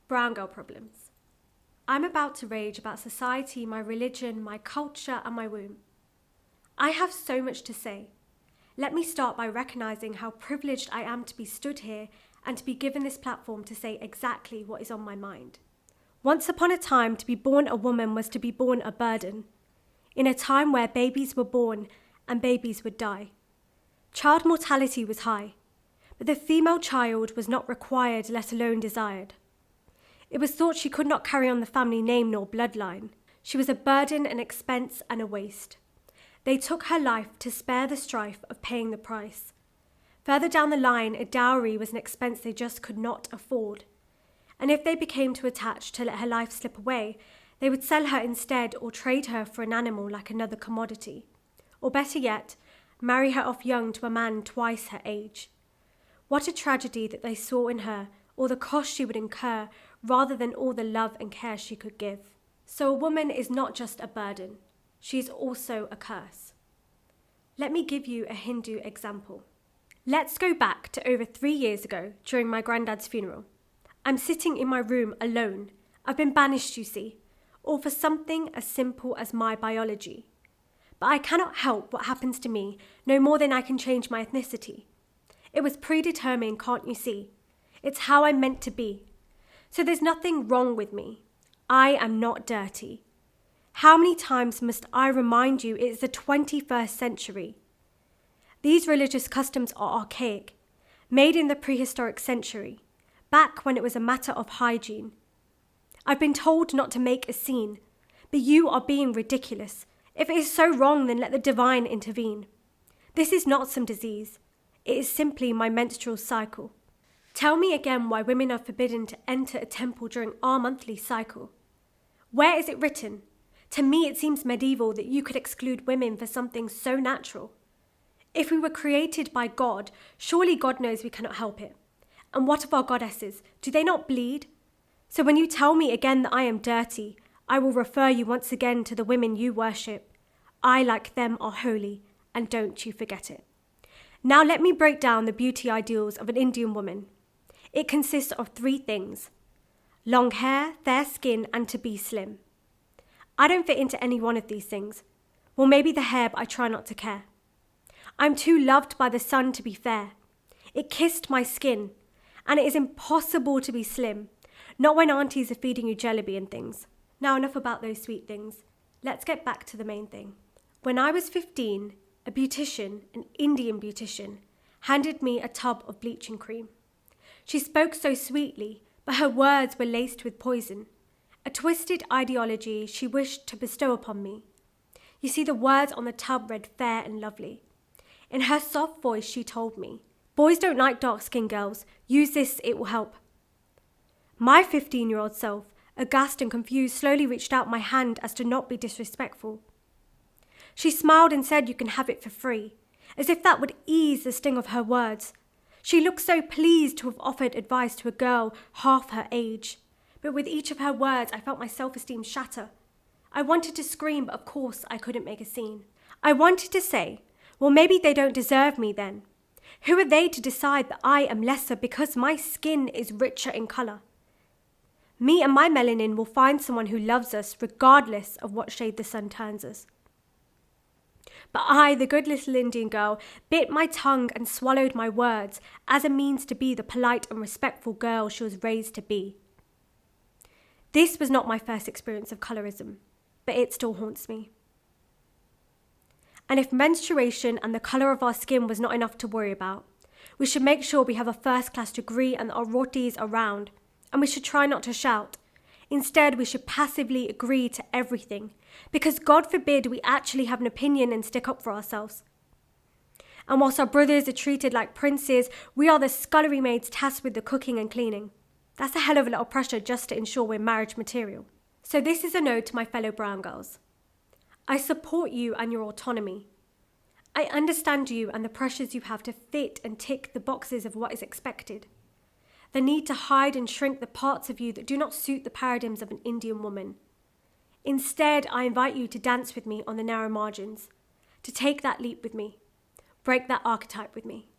Brown girl problems. I'm about to rage about society, my religion, my culture, and my womb. I have so much to say. Let me start by recognizing how privileged I am to be stood here and to be given this platform to say exactly what is on my mind. Once upon a time, to be born a woman was to be born a burden, in a time where babies were born and babies would die. Child mortality was high, but the female child was not required, let alone desired. It was thought she could not carry on the family name nor bloodline. She was a burden, an expense, and a waste. They took her life to spare the strife of paying the price. Further down the line, a dowry was an expense they just could not afford. And if they became too attached to let her life slip away, they would sell her instead or trade her for an animal like another commodity. Or better yet, marry her off young to a man twice her age. What a tragedy that they saw in her, or the cost she would incur, rather than all the love and care she could give. So a woman is not just a burden, she is also a curse. Let me give you a Hindu example. Let's go back to over 3 years ago during my granddad's funeral. I'm sitting in my room alone. I've been banished, you see, all for something as simple as my biology. But I cannot help what happens to me no more than I can change my ethnicity. It was predetermined, can't you see? It's how I'm meant to be. So there's nothing wrong with me. I am not dirty. How many times must I remind you it is the 21st century? These religious customs are archaic, made in the prehistoric century, back when it was a matter of hygiene. I've been told not to make a scene, but you are being ridiculous. If it is so wrong, then let the divine intervene. This is not some disease. It is simply my menstrual cycle. Tell me again why women are forbidden to enter a temple during our monthly cycle. Where is it written? To me, it seems medieval that you could exclude women for something so natural. If we were created by God, surely God knows we cannot help it. And what of our goddesses? Do they not bleed? So when you tell me again that I am dirty, I will refer you once again to the women you worship. I, like them, are holy, and don't you forget it. Now let me break down the beauty ideals of an Indian woman. It consists of 3 things: long hair, fair skin, and to be slim. I don't fit into any one of these things. Well, maybe the hair, but I try not to care. I'm too loved by the sun to be fair. It kissed my skin, and it is impossible to be slim, not when aunties are feeding you jalebi and things. Now enough about those sweet things. Let's get back to the main thing. When I was 15, a beautician, an Indian beautician, handed me a tub of bleaching cream. She spoke so sweetly, but her words were laced with poison, a twisted ideology she wished to bestow upon me. You see, the words on the tub read fair and lovely. In her soft voice, she told me, "Boys don't like dark-skinned girls. Use this, it will help." My 15-year-old self, aghast and confused, slowly reached out my hand as to not be disrespectful. She smiled and said, "You can have it for free," as if that would ease the sting of her words. She looked so pleased to have offered advice to a girl half her age. But with each of her words, I felt my self-esteem shatter. I wanted to scream, but of course I couldn't make a scene. I wanted to say, well, maybe they don't deserve me then. Who are they to decide that I am lesser because my skin is richer in colour? Me and my melanin will find someone who loves us regardless of what shade the sun turns us. But I, the good little Indian girl, bit my tongue and swallowed my words as a means to be the polite and respectful girl she was raised to be. This was not my first experience of colourism, but it still haunts me. And if menstruation and the colour of our skin was not enough to worry about, we should make sure we have a first-class degree and our rotis around, and we should try not to shout. Instead, we should passively agree to everything, because God forbid we actually have an opinion and stick up for ourselves. And whilst our brothers are treated like princes, we are the scullery maids tasked with the cooking and cleaning. That's a hell of a lot of pressure just to ensure we're marriage material. So this is a note to my fellow brown girls. I support you and your autonomy. I understand you and the pressures you have to fit and tick the boxes of what is expected. The need to hide and shrink the parts of you that do not suit the paradigms of an Indian woman. Instead, I invite you to dance with me on the narrow margins, to take that leap with me, break that archetype with me.